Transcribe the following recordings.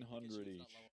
100 each.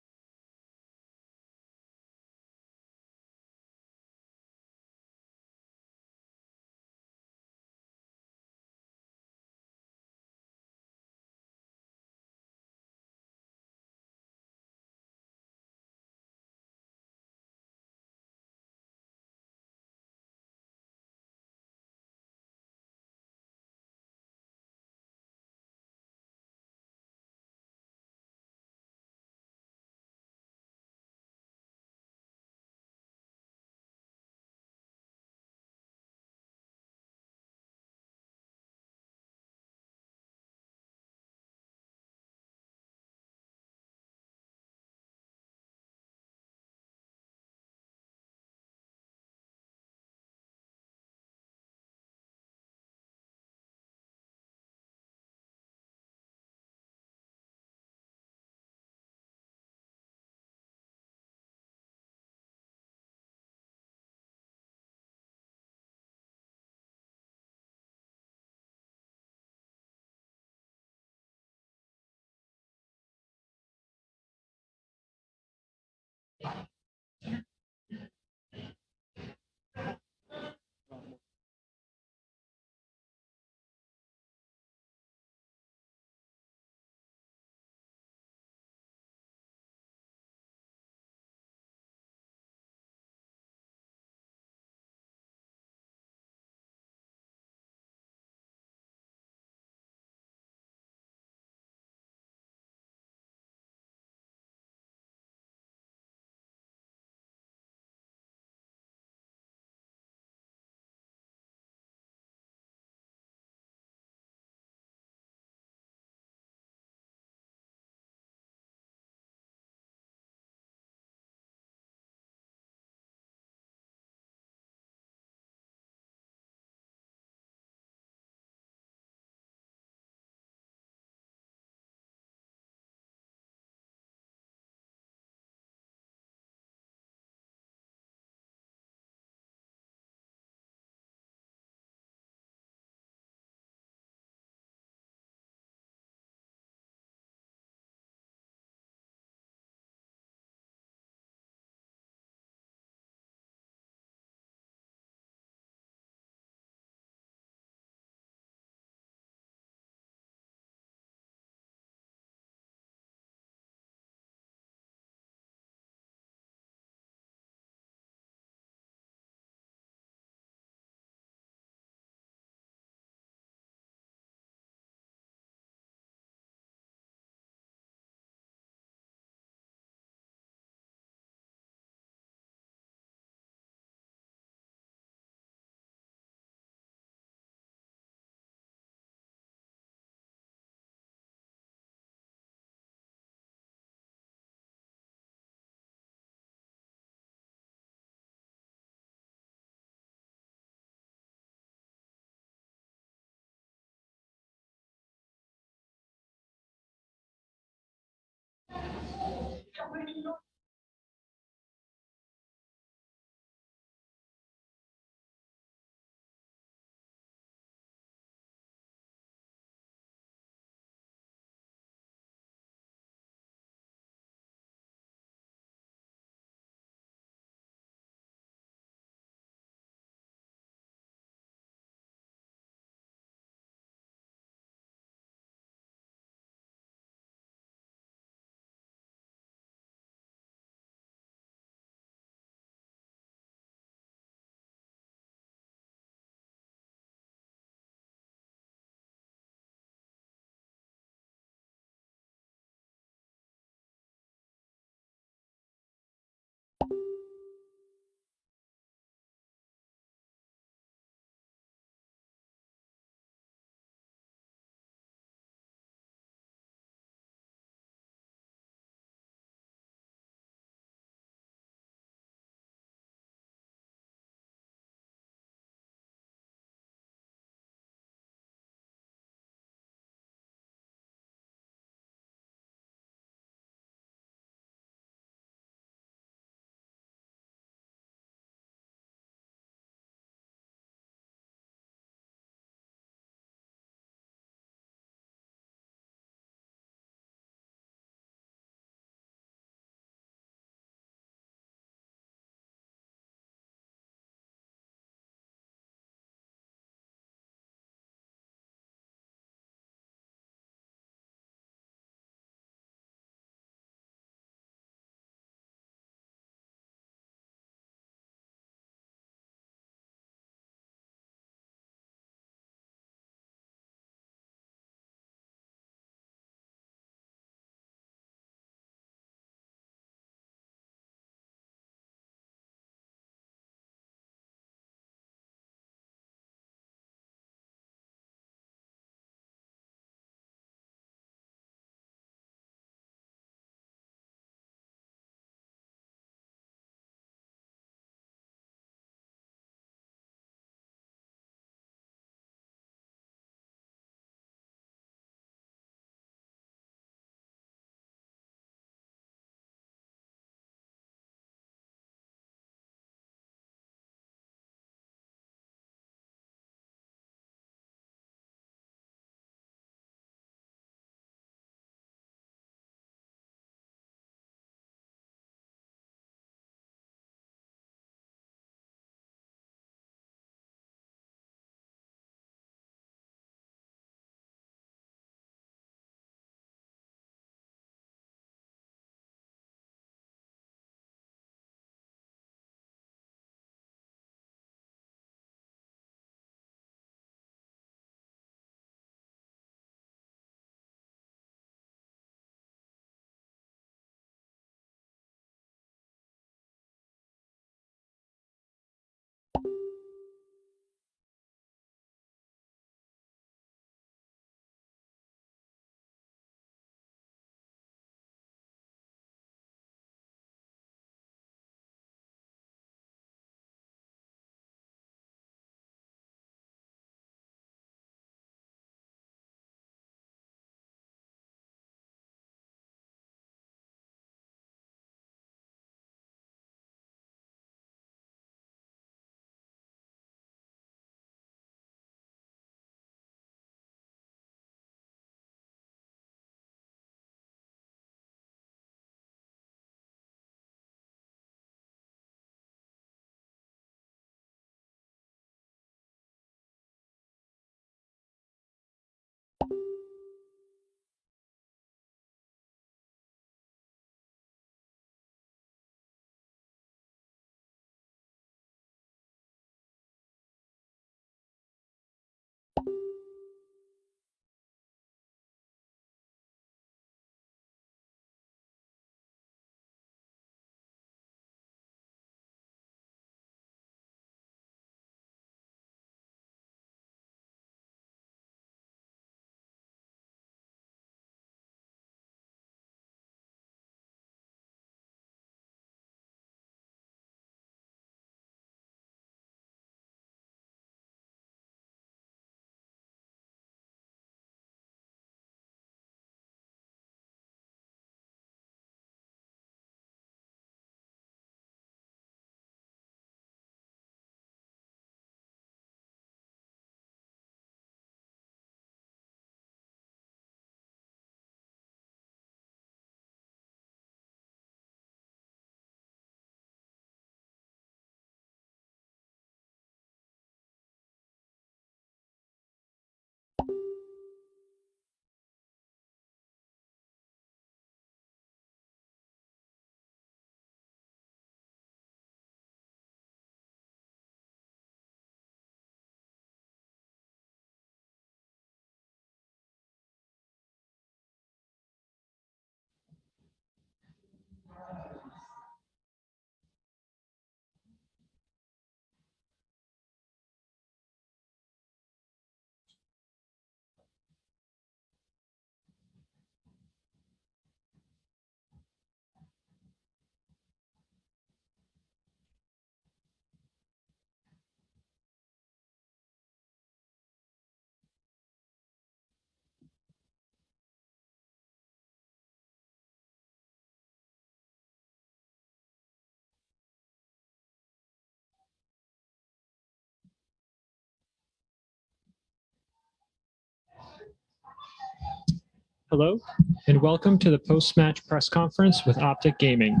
Hello, and welcome to the post-match press conference with OpTic Gaming.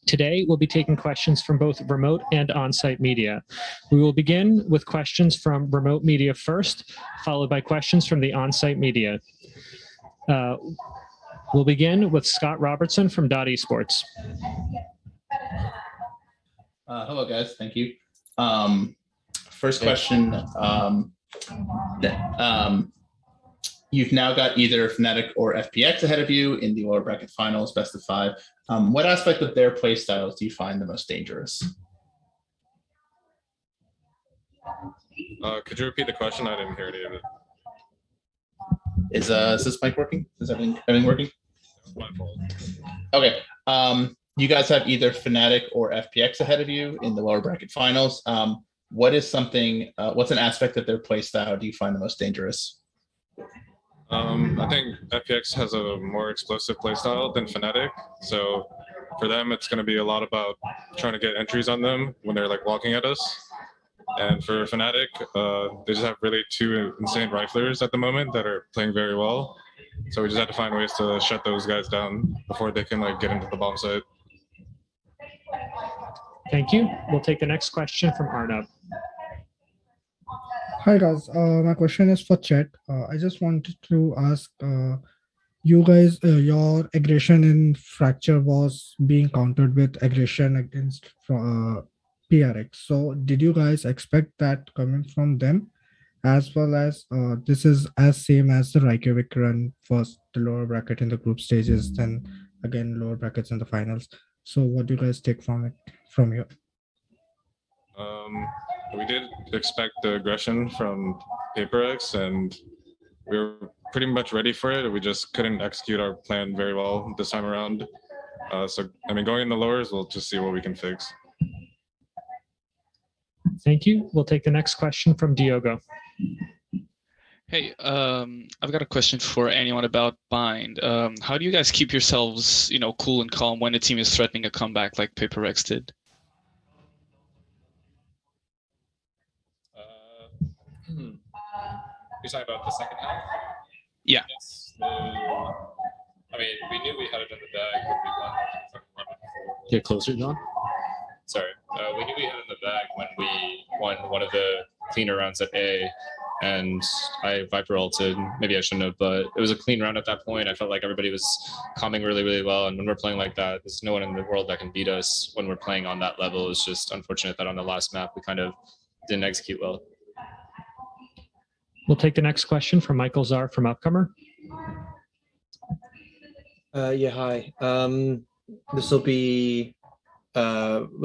Today, we'll be taking questions from both remote and on-site media. We will begin with questions from remote media first, followed by questions from the on-site media. We'll begin with Scott Robertson from Esports. Hello, guys. Thank you. First question. You've now got either Fnatic or FPX ahead of you in the lower bracket finals, best of 5. What aspect of their play styles do you find the most dangerous? Could you repeat the question? I didn't hear any of it. Is this mic working? Is everything working? My fault. Okay. You guys have either Fnatic or FPX ahead of you in the lower bracket finals. What's an aspect of their play style do you find the most dangerous? I think FPX has a more explosive playstyle than Fnatic, so for them it's going to be a lot about trying to get entries on them when they're like walking at us. And for Fnatic, they just have really 2 insane riflers at the moment that are playing very well. So we just have to find ways to shut those guys down before they can like get into the bomb site. Thank you. We'll take the next question from Arnab. Hi guys, my question is for Chet. I just wanted to ask you guys, your aggression in Fracture was being countered with aggression against PRX. So did you guys expect that coming from them, as well as this is as same as the Reykjavik run, first the lower bracket in the group stages, then again lower brackets in the finals. So what do you guys take from here? We did expect the aggression from PaperX, and we were pretty much ready for it. We just couldn't execute our plan very well this time around. So, I mean, going in the lowers, we'll just see what we can fix. Thank you. We'll take the next question from Diogo. Hey, I've got a question for anyone about Bind. How do you guys keep yourselves, cool and calm when a team is threatening a comeback like PaperX did? You're talking about the second half? Yeah. Yes. I mean, we knew we had it in the bag when we won. Get closer, John. Sorry. We knew we had it in the bag when we won one of the cleaner rounds at A, and I Viper ulted. Maybe I shouldn't have, but it was a clean round at that point. I felt like everybody was calming really, really well, and when we're playing like that, there's no one in the world that can beat us when we're playing on that level. It's just unfortunate that on the last map we kind of didn't execute well. We'll take the next question from Michael Czar from Upcomer. Yeah, hi. This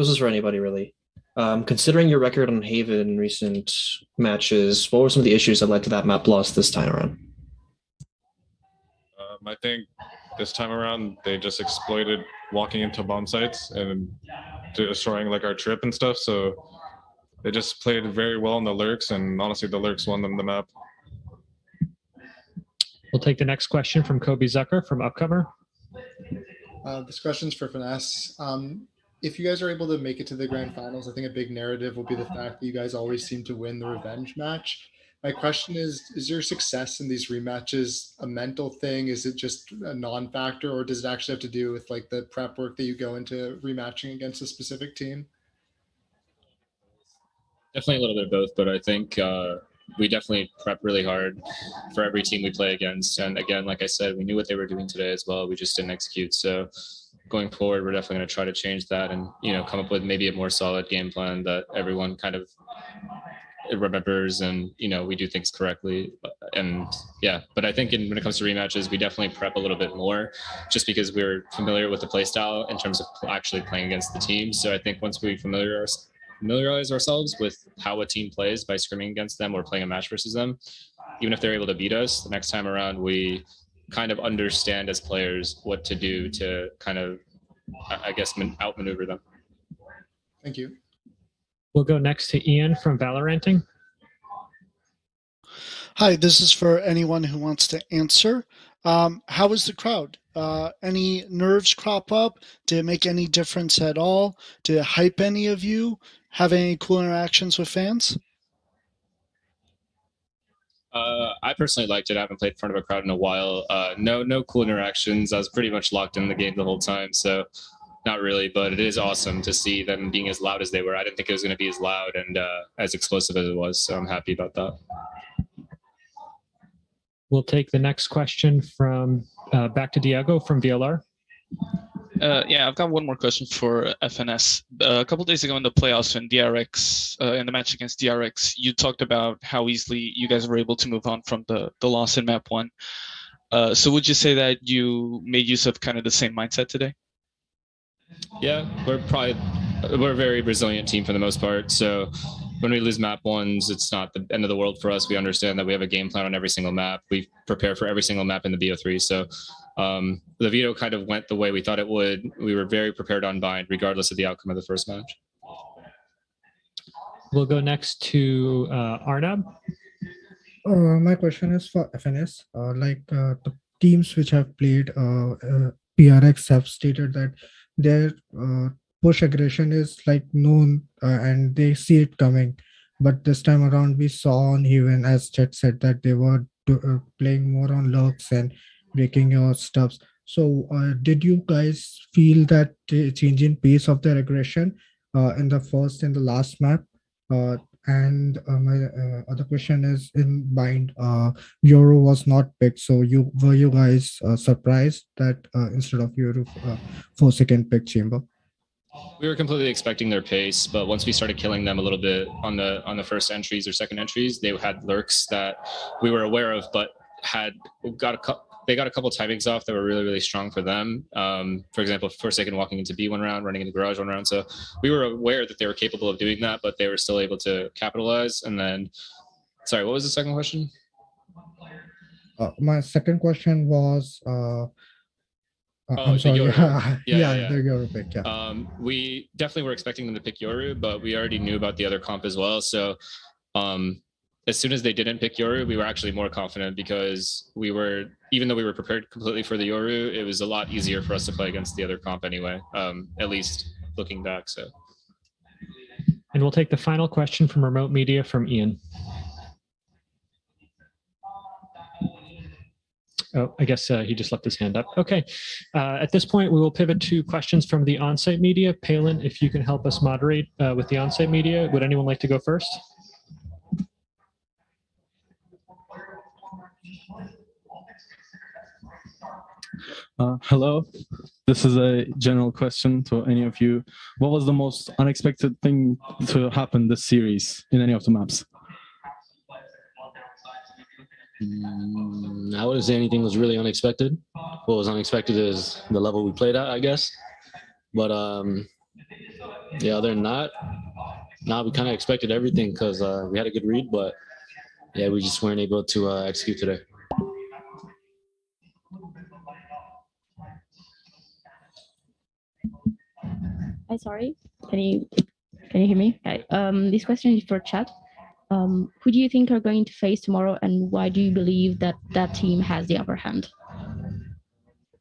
is for anybody really. Considering your record on Haven in recent matches, what were some of the issues that led to that map loss this time around? I think this time around they just exploited walking into bomb sites and destroying like our trip and stuff. So they just played very well in the lurks, and honestly, the lurks won them the map. We'll take the next question from Kobe Zucker from Upcomer. This question's for Finesse. If you guys are able to make it to the grand finals, I think a big narrative will be the fact that you guys always seem to win the revenge match. My question is your success in these rematches a mental thing? Is it just a non-factor, or does it actually have to do with like the prep work that you go into rematching against a specific team? Definitely a little bit of both, but I think we definitely prep really hard for every team we play against. And again, like I said, we knew what they were doing today as well. We just didn't execute. So going forward, we're definitely going to try to change that and, come up with maybe a more solid game plan that everyone kind of remembers and, we do things correctly. And yeah, but I think when it comes to rematches, we definitely prep a little bit more just because we're familiar with the play style in terms of actually playing against the team. So I think once we familiarize ourselves with how a team plays by scrimming against them or playing a match versus them, even if they're able to beat us, the next time around we kind of understand as players what to do to kind of, I guess, outmaneuver them. Thank you. We'll go next to Ian from Valoranting. Hi, this is for anyone who wants to answer. How was the crowd? Any nerves crop up? Did it make any difference at all? Did it hype any of you? Have any cool interactions with fans? I personally liked it. I haven't played in front of a crowd in a while. No cool interactions. I was pretty much locked in the game the whole time, so not really. But it is awesome to see them being as loud as they were. I didn't think it was going to be as loud and as explosive as it was, so I'm happy about that. We'll take the next question from back to Diego from VLR. Yeah, I've got one more question for FNS. A couple days ago in the playoffs in DRX, in the match against DRX, you talked about how easily you guys were able to move on from the loss in map 1. So would you say that you made use of kind of the same mindset today? Yeah, we're a very resilient team for the most part. So when we lose map 1s, it's not the end of the world for us. We understand that we have a game plan on every single map. We prepare for every single map in the BO3. So the veto kind of went the way we thought it would. We were very prepared on bind, regardless of the outcome of the first match. We'll go next to Arnab. My question is for FNS. The teams which have played PRX have stated that their push aggression is like known and they see it coming. But this time around, we saw on even as Chet said that they were playing more on lurks and breaking your stuffs. So did you guys feel that change in pace of their aggression in the first and the last map? And my other question is in bind, Euro was not picked. So were you guys surprised that instead of Euro, 4-second pick chamber? We were completely expecting their pace, but once we started killing them a little bit on the first entries or second entries, they had lurks that we were aware of, but they got a couple timings off that were really, really strong for them. For example, Forsaken walking into B one round, running into Garage one round. So we were aware that they were capable of doing that, but they were still able to capitalize. And then, sorry, what was the second question? My second question was, I'm sorry. Yeah, the Yoru pick. Yeah. We definitely were expecting them to pick Yoru, but we already knew about the other comp as well. So as soon as they didn't pick Yoru, we were actually more confident because even though we were prepared completely for the Yoru, it was a lot easier for us to play against the other comp anyway, at least looking back. So. And we'll take the final question from remote media from Ian. Oh, I guess he just left his hand up. Okay. At this point, we will pivot to questions from the on-site media. Palin, if you can help us moderate with the on-site media, would anyone like to go first? Hello. This is a general question to any of you. What was the most unexpected thing to happen this series in any of the maps? I wouldn't say anything was really unexpected. What was unexpected is the level we played at, I guess. But yeah, other than that, we kind of expected everything because we had a good read, but yeah, we just weren't able to execute today. Hi, sorry. Can you hear me? Okay. This question is for chat. Who do you think are going to face tomorrow, and why do you believe that team has the upper hand?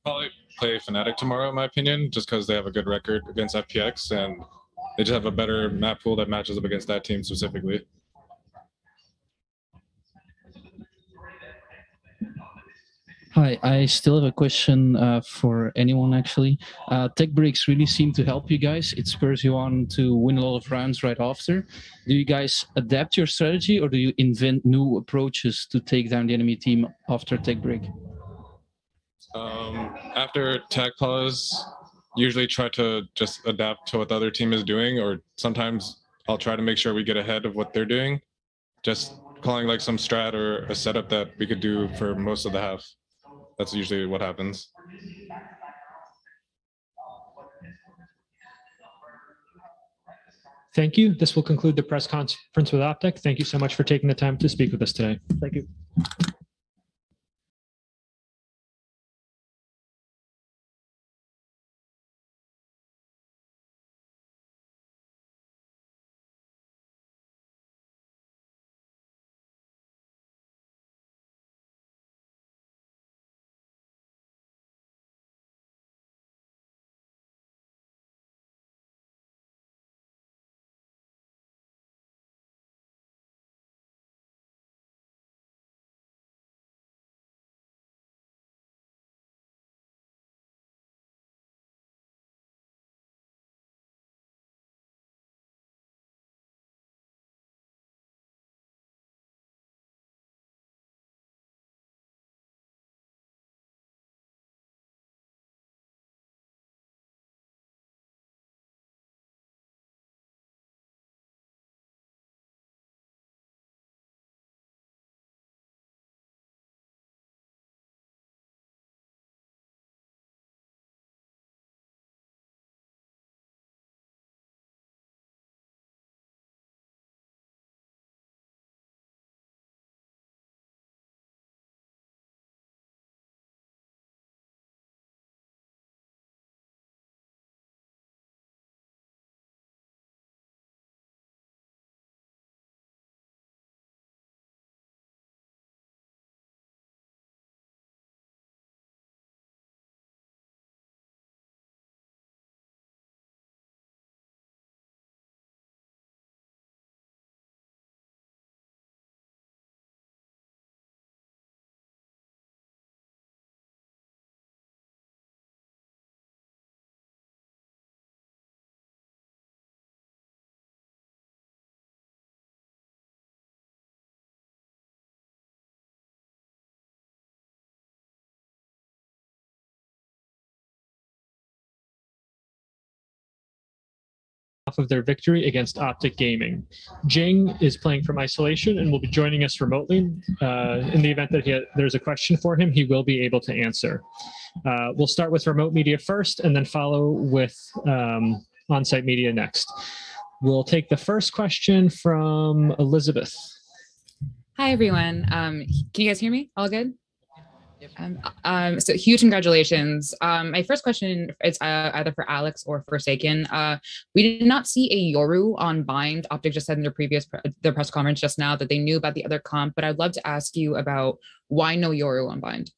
Probably play Fnatic tomorrow, in my opinion, just because they have a good record against FPX and they just have a better map pool that matches up against that team specifically. Hi, I still have a question for anyone actually. Tech breaks really seem to help you guys. It spurs you on to win a lot of rounds right after. Do you guys adapt your strategy or do you invent new approaches to take down the enemy team after tech break? After tech pause, usually try to just adapt to what the other team is doing, or sometimes I'll try to make sure we get ahead of what they're doing. Just calling like some strat or a setup that we could do for most of the half. That's usually what happens. Thank you. This will conclude the press conference with OpTic. Thank you so much for taking the time to speak with us today. Thank you. off of their victory against OpTic Gaming. Jing is playing from isolation and will be joining us remotely. In the event that there's a question for him, he will be able to answer. We'll start with remote media first and then follow with on-site media next. We'll take the first question from Elizabeth. Hi, everyone. Can you guys hear me? All good? So huge congratulations. My first question is either for Alex or for Saken. We did not see a Yoru on Bind. OpTic just said in their press conference just now that they knew about the other comp, but I'd love to ask you about why no Yoru on Bind.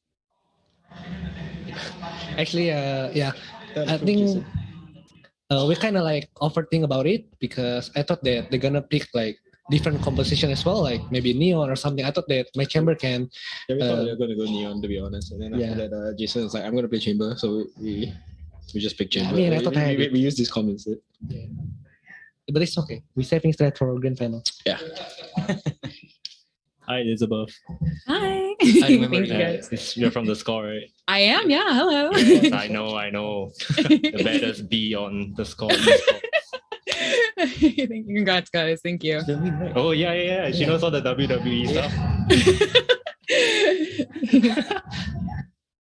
Actually, yeah, I think we kind of like overthink about it because I thought that they're gonna pick like different composition as well, like maybe neon or something. I thought that my chamber can. Yeah, we thought they were going to go neon, to be honest. And then after that, Jason was like, "I'm going to play chamber," so we just picked chamber. Yeah, I mean, I thought we used this comment instead. Yeah. But it's okay. We're saving that for grand final. Yeah. Hi, Elizabeth. Hi. I remember Thank you, guys. you're from the score, right? I am. Yeah. Hello. Yes, I know. The baddest B on the score. Thank you. Congrats, guys. Thank you. Oh yeah. She knows all the WWE stuff.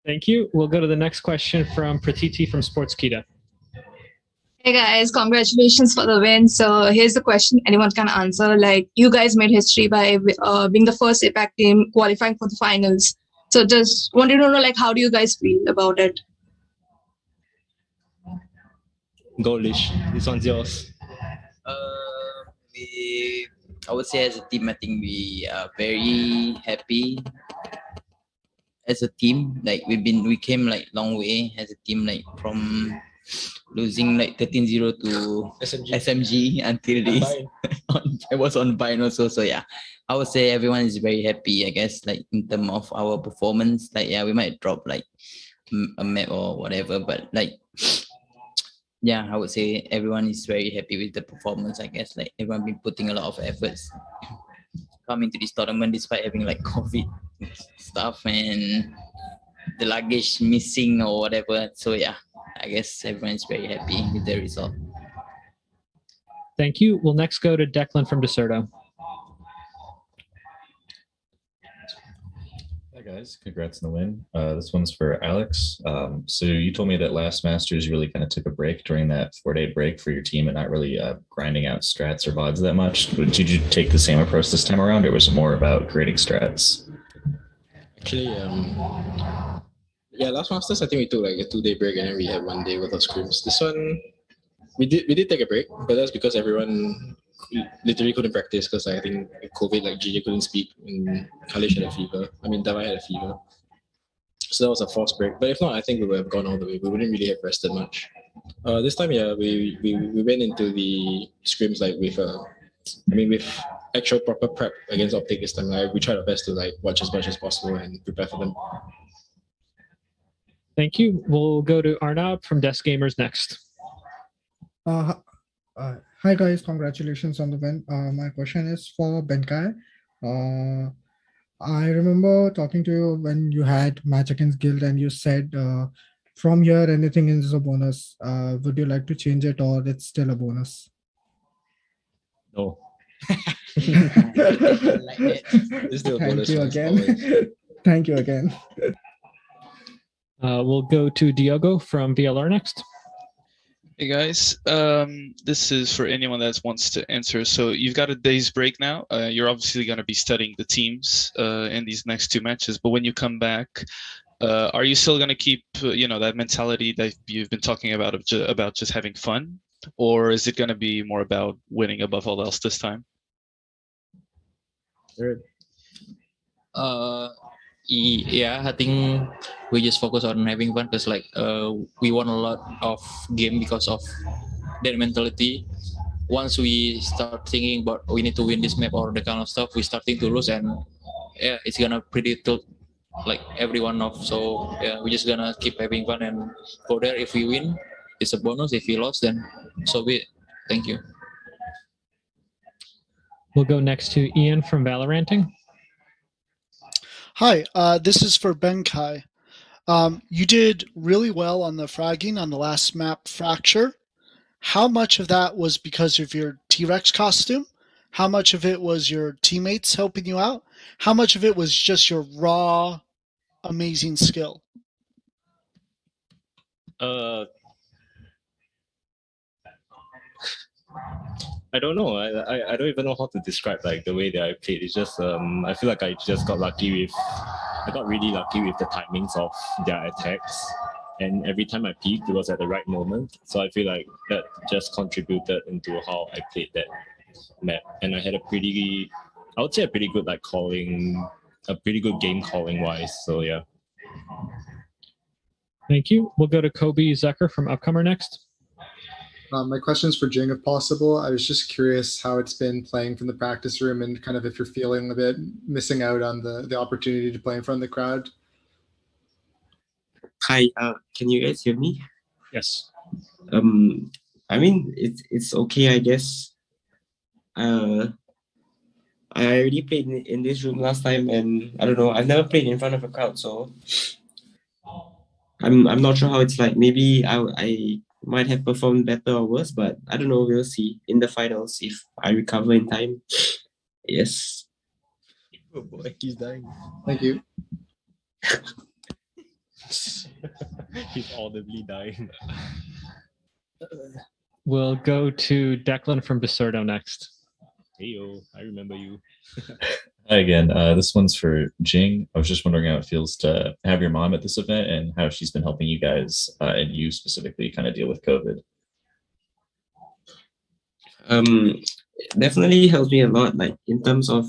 Thank you. We'll go to the next question from Pratiti from Sportskita. Hey guys, congratulations for the win. So here's the question anyone can answer. Like, you guys made history by being the first APAC team qualifying for the finals. So just wanted to know, like, how do you guys feel about it? Goldish. This one's yours. I would say as a team, I think we are very happy as a team. Like we came like long way as a team, like from losing like 13-0 to SMG until this. I was on Bind also. So yeah, I would say everyone is very happy, I guess, like in terms of our performance. Like yeah, we might drop like a map or whatever, but like yeah, I would say everyone is very happy with the performance. I guess like everyone been putting a lot of efforts coming to this tournament despite having like COVID stuff and the luggage missing or whatever. So yeah, I guess everyone is very happy with the result. Thank you. We'll next go to Declan from Deserto. Hi guys, congrats on the win. This one's for Alex. So you told me that last Masters you really kind of took a break during that 4-day break for your team and not really grinding out strats or VODs that much. Did you take the same approach this time around, or was it more about creating strats? Actually, yeah, last Masters I think we took like a 2-day break and then we had 1 day worth of scrims. This one we did take a break, but that's because everyone literally couldn't practice because I think COVID, like GJ couldn't speak and Kalish had a fever. I mean, Davai had a fever. So that was a forced break. But if not, I think we would have gone all the way. We wouldn't really have rested much. This time, yeah, we went into the scrims like with with actual proper prep against OpTic this time. Like we tried our best to like watch as much as possible and prepare for them. Thank you. We'll go to Arnab from Desk Gamers next. Hi guys, congratulations on the win. My question is for Benkai. I remember talking to you when you had match against Guild and you said from here anything is a bonus. Would you like to change it or it's still a bonus? No. Thank you again. Thank you again. We'll go to Diogo from VLR next. Hey guys, this is for anyone that wants to answer. So you've got a day's break now. You're obviously going to be studying the teams in these next 2 matches. But when you come back, are you still going to keep that mentality that you've been talking about about just having fun, or is it going to be more about winning above all else this time? Yeah, I think we just focus on having fun because like we won a lot of game because of that mentality. Once we start thinking about we need to win this map or the kind of stuff, we starting to lose, and yeah, it's gonna pretty tilt like everyone off. So yeah, we're just gonna keep having fun and go there. If we win, it's a bonus. If we lost, then so be it. Thank you. We'll go next to Ian from Valoranting. Hi, this is for Benkai. You did really well on the fragging on the last map, Fracture. how much of that was because of your T-Rex costume? How much of it was your teammates helping you out? How much of it was just your raw, amazing skill? I don't know. I don't even know how to describe like the way that I played. It's just I feel like I just got lucky with I got really lucky with the timings of their attacks. And every time I peaked, it was at the right moment. So I feel like that just contributed into how I played that map. And I had I would say a pretty good like calling, a pretty good game calling wise. So yeah. Thank you. We'll go to Kobe Zucker from Upcomer next. My question is for Jing, if possible. I was just curious how it's been playing from the practice room and kind of if you're feeling a bit missing out on the opportunity to play in front of the crowd. Hi, can you guys hear me? Yes. I mean it's okay, I guess. I already played in this room last time, and I don't know. I've never played in front of a crowd, so I'm not sure how it's like. Maybe I might have performed better or worse, but I don't know. We'll see in the finals if I recover in time. Yes. Oh boy, he's dying. Thank you. He's audibly dying. We'll go to Declan from Bisurdo next. Hey yo, I remember you. Hi again. This one's for Jing. I was just wondering how it feels to have your mom at this event and how she's been helping you guys and you specifically kind of deal with COVID. Definitely helps me a lot. Like in terms of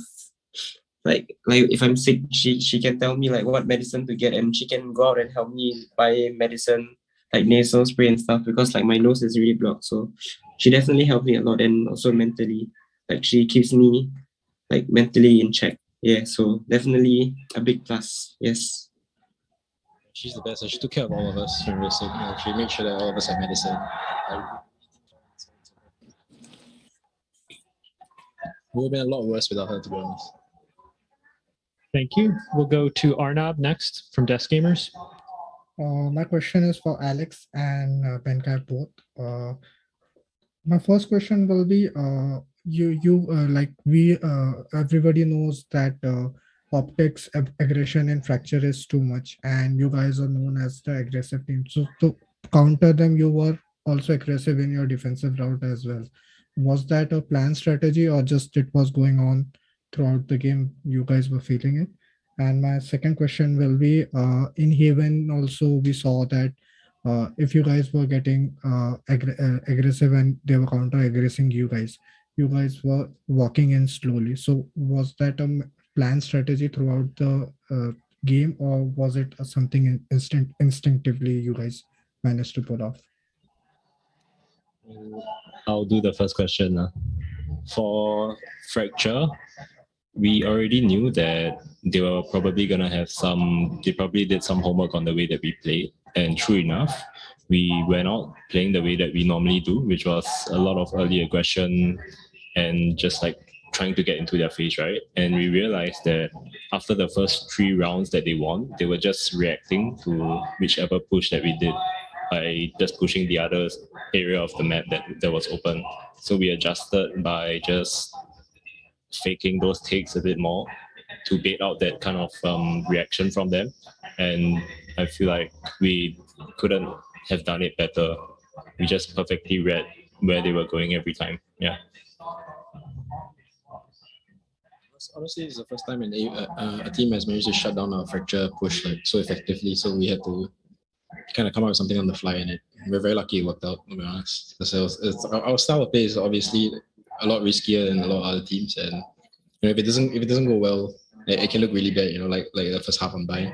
like if I'm sick, she can tell me like what medicine to get, and she can go out and help me buy medicine like nasal spray and stuff, because like my nose is really blocked. So she definitely helped me a lot, and also mentally, like she keeps me like mentally in check. Yeah, so definitely a big plus. Yes. She's the best. She took care of all of us when we were sick. You know, she made sure that all of us had medicine. It would have been a lot worse without her, to be honest. Thank you. We'll go to Arnab next from Desk Gamers. My question is for Alex and Benkai both. My first question will be everybody knows that OpTic's aggression in fracture is too much, and you guys are known as the aggressive team. So to counter them, you were also aggressive in your defensive route as well. Was that a planned strategy, or just it was going on throughout the game? You guys were feeling it. And my second question will be in Haven also we saw that if you guys were getting aggressive and they were counter-aggressing you guys were walking in slowly. So was that a planned strategy throughout the game, or was it something instinctively you guys managed to pull off? I'll do the first question. For Fracture, we already knew that they were probably gonna have they probably did some homework on the way that we played. And true enough, we went out playing the way that we normally do, which was a lot of early aggression and just like trying to get into their face, right? And we realized that after the first 3 rounds that they won, they were just reacting to whichever push that we did by just pushing the other area of the map that was open. So we adjusted by just faking those takes a bit more to bait out that kind of reaction from them. And I feel like we couldn't have done it better. We just perfectly read where they were going every time. Yeah. Honestly, it's the first time a team has managed to shut down a fracture push like so effectively. So we had to kind of come up with something on the fly, and we're very lucky it worked out, to be honest. Because our style of play is obviously a lot riskier than a lot of other teams, and you know, if it doesn't go well, it can look really bad. You know, like the first half on buying.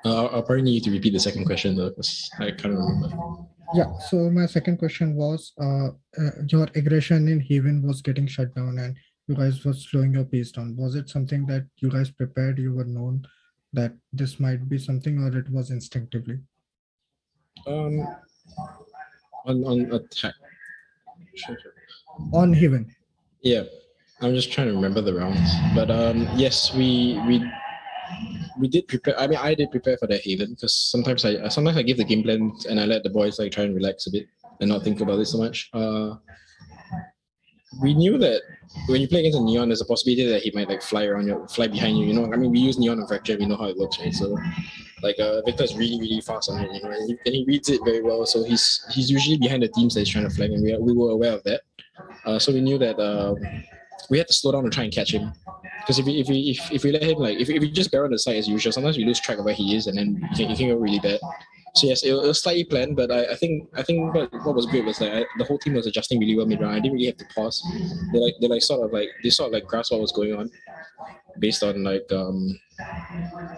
I'll probably need you to repeat the second question though, because I can't remember. Yeah, so my second question was your aggression in Haven was getting shut down and you guys were slowing your pace down. Was it something that you guys prepared, you were known that this might be something, or it was instinctively? On attack. Sure. On Haven. Yeah, I'm just trying to remember the rounds, but yes, we we did prepare. I mean, I did prepare for the Haven because sometimes I give the game plan and I let the boys like try and relax a bit and not think about it so much. We knew that when you play against a Neon, there's a possibility that he might like fly behind you. You know, I mean, we use Neon and Fracture, we know how it works, right? So, like, Victor is really fast on it, you know, and he reads it very well. So he's usually behind the teams that he's trying to flag, and we were aware of that. So we knew that we had to slow down and try and catch him. Because if we let him if we just barrel on the side as usual, sometimes we lose track of where he is, and then it can go really bad. So yes, it was slightly planned, but I think what was great was the whole team was adjusting really well mid round. I didn't really have to pause. They sort of grasped what was going on based on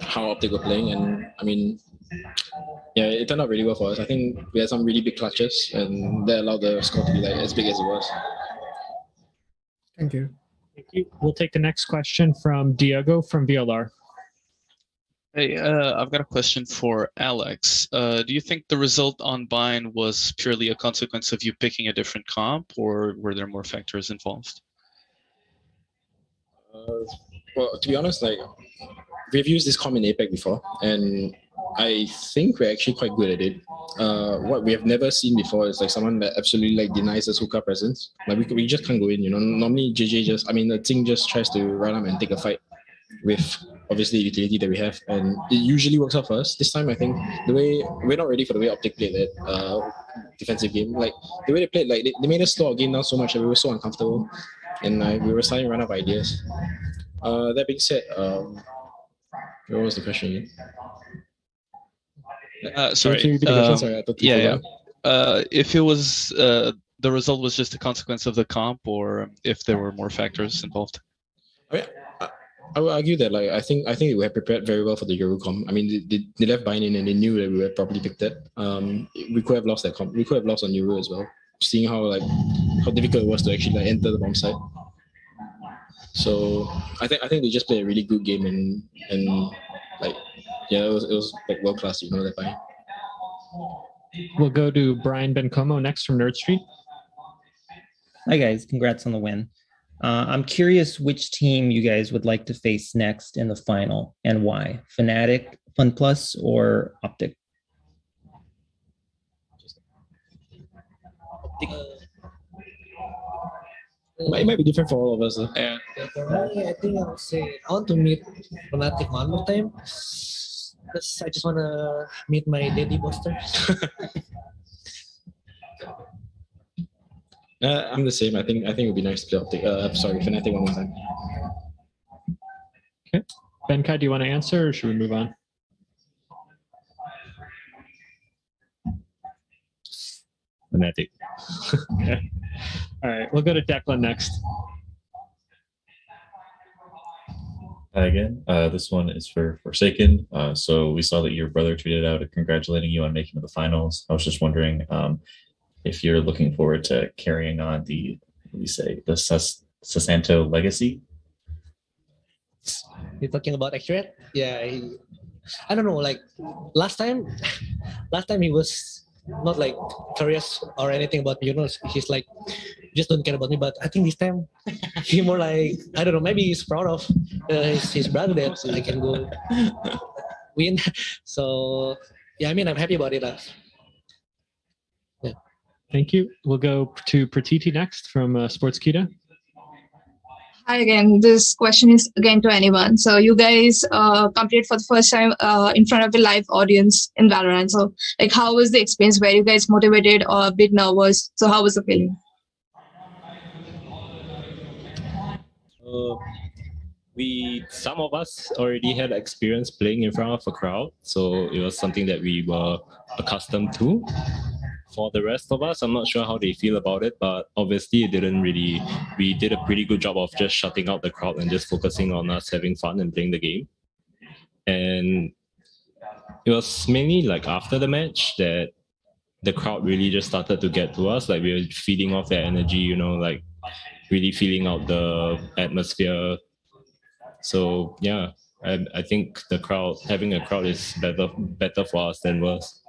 how OpTic were playing, and I mean, yeah, it turned out really well for us. I think we had some really big clutches, and that allowed the score to be as big as it was. Thank you. Thank you. We'll take the next question from Diego from VLR. Hey, I've got a question for Alex. Do you think the result on Bind was purely a consequence of you picking a different comp, or were there more factors involved? Well, to be honest, we've used this comp in APEC before, and I think we're actually quite good at it. What we have never seen before is someone that absolutely denies us hookah presence. We just can't go in, you know. Normally the Ting just tries to run up and take a fight with obviously the utility that we have, and it usually works out for us. This time I think we're not ready for the way OpTic played that defensive game. The way they played, they made us slow our game down so much that we were so uncomfortable, and we were starting to run out of ideas. That being said, what was the question again? Sorry. Can you repeat the question? Sorry, I thought you forgot. If it was the result was just a consequence of the comp, or if there were more factors involved. I would argue that I think we were prepared very well for the Eurocom. I mean, they left Bind in and they knew that we were probably picked it. We could have lost that comp. We could have lost on Euro as well, seeing how difficult it was to actually enter the bomb site. So I think they just played a really good game and it was world class, you know, that Bind. We'll go to Brian Bencomo next from Nerd Street. Hi guys, congrats on the win. I'm curious which team you guys would like to face next in the final and why. Fnatic, FunPlus, or OpTic? It might be different for all of us. Yeah. For me, I think I would say I want to meet Fnatic one more time. Because I just want to meet my daddy booster. I'm the same. I think it would be nice to play OpTic. Sorry, Fnatic one more time. Okay. Benkai, do you want to answer or should we move on? Fnatic. Okay. All right. We'll go to Declan next. Hi again. This one is for Forsaken. So we saw that your brother tweeted out congratulating you on making it to the finals. I was just wondering if you're looking forward to carrying on the Sasanto legacy. You're talking about X-Red? Yeah, I don't know. Last time he was not curious or anything about me. You know, he's just don't care about me. But I think this time he more I don't know. Maybe he's proud of his brother that I can go win. So yeah, I mean I'm happy about it. Yeah. Thank you. We'll go to Pratiti next from Sportskita. Hi again. This question is again to anyone. So you guys competed for the first time in front of a live audience in Valorant. So how was the experience? Were you guys motivated or a bit nervous? So how was the feeling? Some of us already had experience playing in front of a crowd, so it was something that we were accustomed to. For the rest of us, I'm not sure how they feel about it, but obviously we did a pretty good job of just shutting out the crowd and just focusing on us having fun and playing the game. And it was mainly after the match that the crowd really just started to get to us. We were feeding off their energy, you know, really feeling out the atmosphere. So yeah, I think having a crowd is better for us than worse.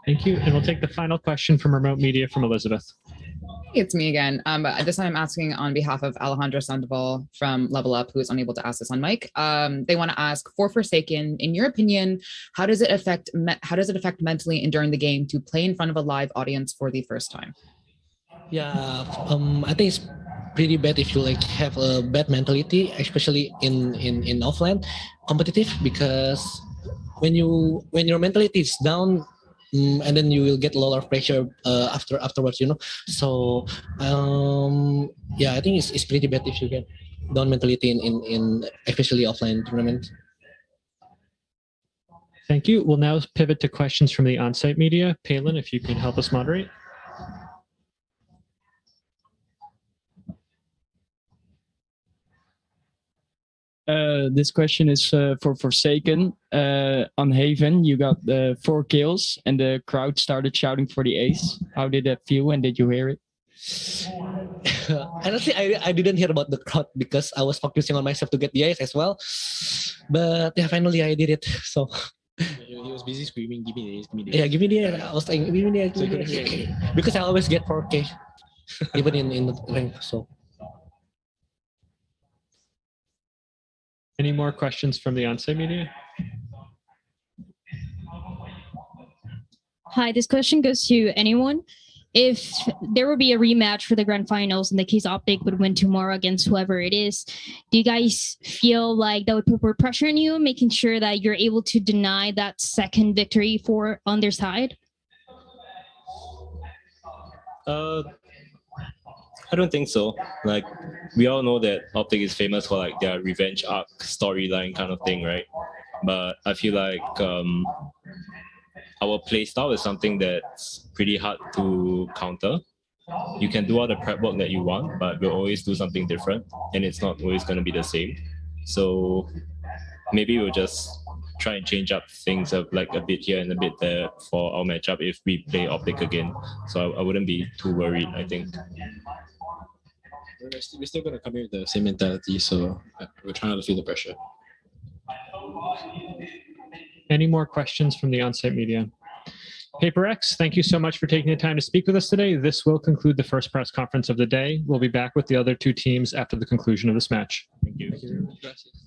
Thank you. And we'll take the final question from Remote Media from Elizabeth. It's me again. But this time I'm asking on behalf of Alejandro Sandoval from Level Up, who is unable to ask this on mic. They want to ask, for Forsaken, in your opinion, how does it affect mentally and during the game to play in front of a live audience for the first time? Yeah, I think it's pretty bad if you like have a bad mentality, especially in offline competitive, because when your mentality is down, and then you will get a lot of pressure afterwards, you know. So yeah, I think it's pretty bad if you get down mentality in especially offline tournaments. Thank you. We'll now pivot to questions from the on-site media. Palin, if you can help us moderate. This question is for Forsaken. On Haven, you got 4 kills and the crowd started shouting for the ace. How did that feel and did you hear it? Honestly, I didn't hear about the crowd because I was focusing on myself to get the ace as well. But yeah, finally I did it. So He was busy screaming, "Give me the ace, give me the yeah, ace." give me the ace. I was like, give me the ace, give me the ace. Because I always get 4K, even in the rank. So. Any more questions from the on-site media? Hi, this question goes to anyone. If there would be a rematch for the grand finals in the case OpTic would win tomorrow against whoever it is, do you guys feel like that would put more pressure on you, making sure that you're able to deny that second victory on their side? I don't think so. Like, we all know that OpTic is famous for like their revenge arc storyline kind of thing, right? But I feel like our playstyle is something that's pretty hard to counter. You can do all the prep work that you want, but we'll always do something different, and it's not always going to be the same. So maybe we'll just try and change up things of like a bit here and a bit there for our matchup if we play OpTic again. So I wouldn't be too worried, I think. We're still going to come here with the same mentality, so we're trying not to feel the pressure. Any more questions from the on-site media? PaperX, thank you so much for taking the time to speak with us today. This will conclude the first press conference of the day. We'll be back with the other 2 teams after the conclusion of this match. Thank you. Thank you very much. Gracias.